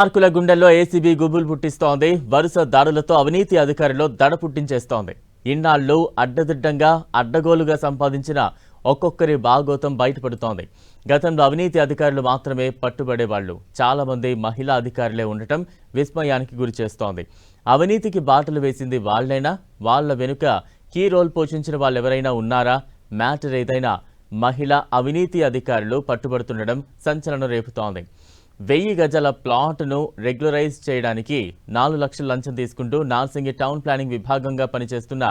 పార్కుల గుండెల్లో ఏసీబీ గుబులు పుట్టిస్తోంది. వరుస దాడులతో అవినీతి అధికారులు దడ పుట్టించేస్తోంది. ఇన్నాళ్లు అడ్డదిడ్డంగా అడ్డగోలుగా సంపాదించిన ఒక్కొక్కరి భాగోతం బయటపడుతోంది. గతంలో అవినీతి అధికారులు మాత్రమే పట్టుబడేవాళ్లు. చాలా మంది మహిళా అధికారులే ఉండటం విస్మయానికి గురి చేస్తోంది. అవినీతికి బాటలు వేసింది వాళ్లైనా, వాళ్ల వెనుక కీ రోల్ పోషించిన వాళ్ళెవరైనా ఉన్నారా? మ్యాటర్ ఏదైనా మహిళా అవినీతి అధికారులు పట్టుబడుతుండడం సంచలనం రేపుతోంది. 1000 గజాల ప్లాట్ను రెగ్యులరైజ్ చేయడానికి 4 లక్షల లంచం తీసుకుంటూ నార్సింగి టౌన్ ప్లానింగ్ విభాగంగా పనిచేస్తున్న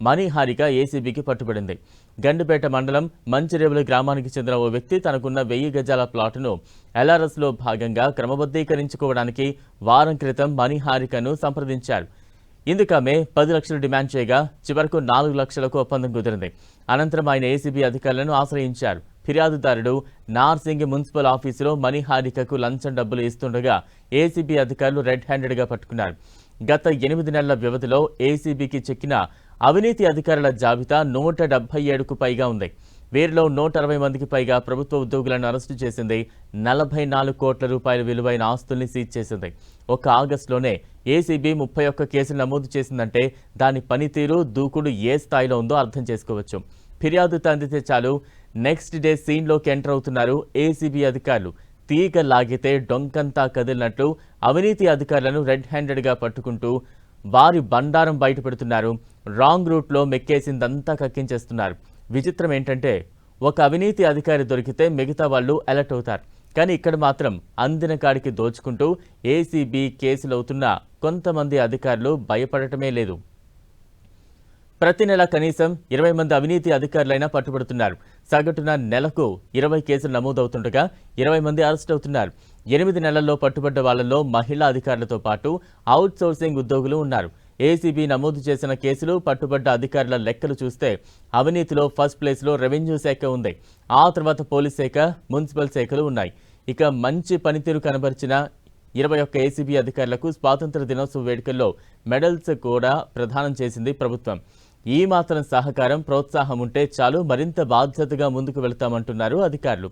మణిహారిక ఏసీబీకి పట్టుబడింది. గండిపేట మండలం మంచిరేవుల గ్రామానికి చెందిన ఓ వ్యక్తి తనకున్న 1000 గజాల ప్లాట్ను ఎల్ఆర్ఎస్లో భాగంగా క్రమబద్ధీకరించుకోవడానికి వారం క్రితం మణిహారికను సంప్రదించారు. ఇందుకామె 10 లక్షలు డిమాండ్ చేయగా చివరకు 4 లక్షలకు ఒప్పందం కుదిరింది. అనంతరం ఆయన ఏసీబీ అధికారులను ఆశ్రయించారు. ఫిర్యాదుదారుడు నార్సింగి మున్సిపల్ ఆఫీసులో మణిహారికకు లంచం డబ్బులు ఇస్తుండగా ఏసీబీ అధికారులు రెడ్ హ్యాండెడ్గా పట్టుకున్నారు. గత 8 నెలల వ్యవధిలో ఏసీబీకి చెక్కిన అవినీతి అధికారుల జాబితా 177కు పైగా ఉంది. వీరిలో 160 మందికి పైగా ప్రభుత్వ ఉద్యోగులను అరెస్టు చేసింది. 44 కోట్ల రూపాయల విలువైన ఆస్తుల్ని సీజ్ చేసింది. ఒక్క ఆగస్టులోనే ఏసీబీ 31 కేసులు నమోదు చేసిందంటే దాని పనితీరు, దూకుడు ఏ స్థాయిలో ఉందో అర్థం చేసుకోవచ్చు. ఫిర్యాదు అందితే చాలు నెక్స్ట్ డే సీన్లోకి ఎంటర్ అవుతున్నారు ఏసీబీ అధికారులు. తీగ లాగితే డొంకంతా కదిలినట్లు అవినీతి అధికారులను రెడ్ హ్యాండెడ్గా పట్టుకుంటూ వారి బండారం బయటపెడుతున్నారు. రాంగ్ రూట్లో మెక్కేసిందంతా కక్కించేస్తున్నారు. విచిత్రం ఏంటంటే ఒక అవినీతి అధికారి దొరికితే మిగతా వాళ్ళు అలర్ట్ అవుతారు. కానీ ఇక్కడ మాత్రం అందిన కాడికి దోచుకుంటూ ఏసీబీ కేసులవుతున్న కొంతమంది అధికారులు భయపడటమే లేదు. ప్రతి నెల కనీసం 20 మంది అవినీతి అధికారులైనా పట్టుబడుతున్నారు. సగటున నెలకు 20 కేసులు నమోదవుతుండగా 20 మంది అరెస్ట్ అవుతున్నారు. 8 నెలల్లో పట్టుబడ్డ వాళ్లలో మహిళా అధికారులతో పాటు అవుట్ సోర్సింగ్ ఉద్యోగులు ఉన్నారు. ఏసీబీ నమోదు చేసిన కేసులు, పట్టుబడ్డ అధికారుల లెక్కలు చూస్తే అవినీతిలో ఫస్ట్ ప్లేస్లో రెవెన్యూ శాఖ ఉంది. ఆ తర్వాత పోలీస్ శాఖ, మున్సిపల్ శాఖలు ఉన్నాయి. ఇక మంచి పనితీరు కనబరిచిన 21 ఏసీబీ అధికారులకు స్వాతంత్ర దినోత్సవ వేడుకల్లో మెడల్స్ కూడా ప్రదానం చేసింది ప్రభుత్వం. ఈ మాత్రం సహకారం, ప్రోత్సాహం ఉంటే చాలు మరింత బాధ్యతగా ముందుకు వెళతామంటున్నారు అధికారులు.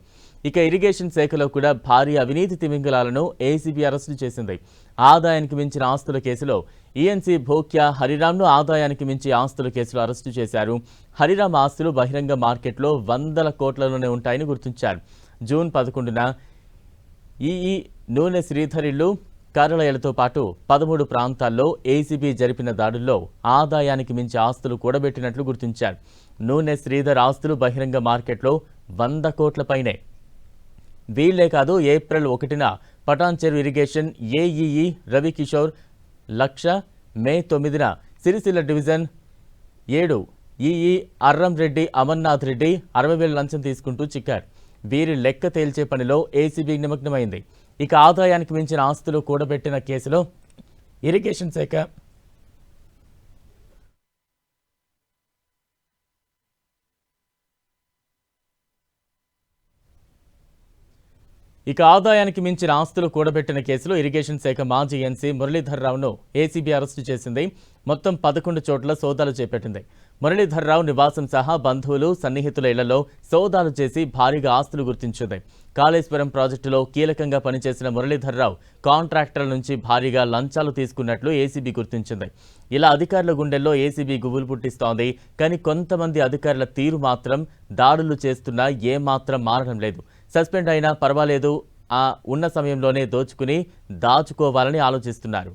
ఇక ఇరిగేషన్ శాఖలో కూడా భారీ అవినీతి తిమింగలాలను ఏసీబీ అరెస్టు చేసింది. ఆదాయానికి మించిన ఆస్తుల కేసులో ఈఎన్సీ భోక్యా హరిరామ్ను ఆదాయానికి మించి ఆస్తుల కేసులో అరెస్టు చేశారు. హరిరామ్ ఆస్తులు బహిరంగ మార్కెట్లో 100ల కోట్లలోనే ఉంటాయని గుర్తించారు. జూన్ 11న ఈఈ నూనె శ్రీధర్ ఇల్లు, కార్యాలయాలతో పాటు 13 ప్రాంతాల్లో ఏసీబీ జరిపిన దాడుల్లో ఆదాయానికి మించి ఆస్తులు కూడబెట్టినట్లు గుర్తించారు. నూనె శ్రీధర్ ఆస్తులు బహిరంగ మార్కెట్లో 100 కోట్ల పైనే. వీళ్లే కాదు, ఏప్రిల్ 1న Patancheru irrigation AEE Ravikishore 1,00,000, May 9న సిరిసిల్ల డివిజన్ 7 ఈఈ అర్రంరెడ్డి అమర్నాథ్ రెడ్డి 60,000 లంచం తీసుకుంటూ చిక్కారు. వీరి లెక్క తేల్చే పనిలో ఏసీబీ నిమగ్నమైంది. ఇక ఆదాయానికి మించిన ఆస్తులు కూడబెట్టిన కేసులో ఇరిగేషన్ శాఖ మాజీ ఎన్సీ మురళీధర్ రావును ఏసీబీ అరెస్టు చేసింది. మొత్తం 11 చోట్ల సోదాలు చేపట్టింది. మురళీధర్ రావు నివాసం సహా బంధువులు, సన్నిహితుల ఇళ్లలో సోదాలు చేసి భారీగా ఆస్తులు గుర్తించింది. కాళేశ్వరం ప్రాజెక్టులో కీలకంగా పనిచేసిన మురళీధర్ రావు కాంట్రాక్టర్ల నుంచి భారీగా లంచాలు తీసుకున్నట్లు ఏసీబీ గుర్తించింది. ఇలా అధికారుల గుండెల్లో ఏసీబీ గుబులు పుట్టిస్తోంది. కానీ కొంతమంది అధికారుల తీరు మాత్రం దాడులు చేస్తున్నా ఏమాత్రం మారడం లేదు. సస్పెండ్ అయినా పర్వాలేదు, ఉన్న సమయంలోనే దాచుకోవాలని ఆలోచిస్తున్నారు.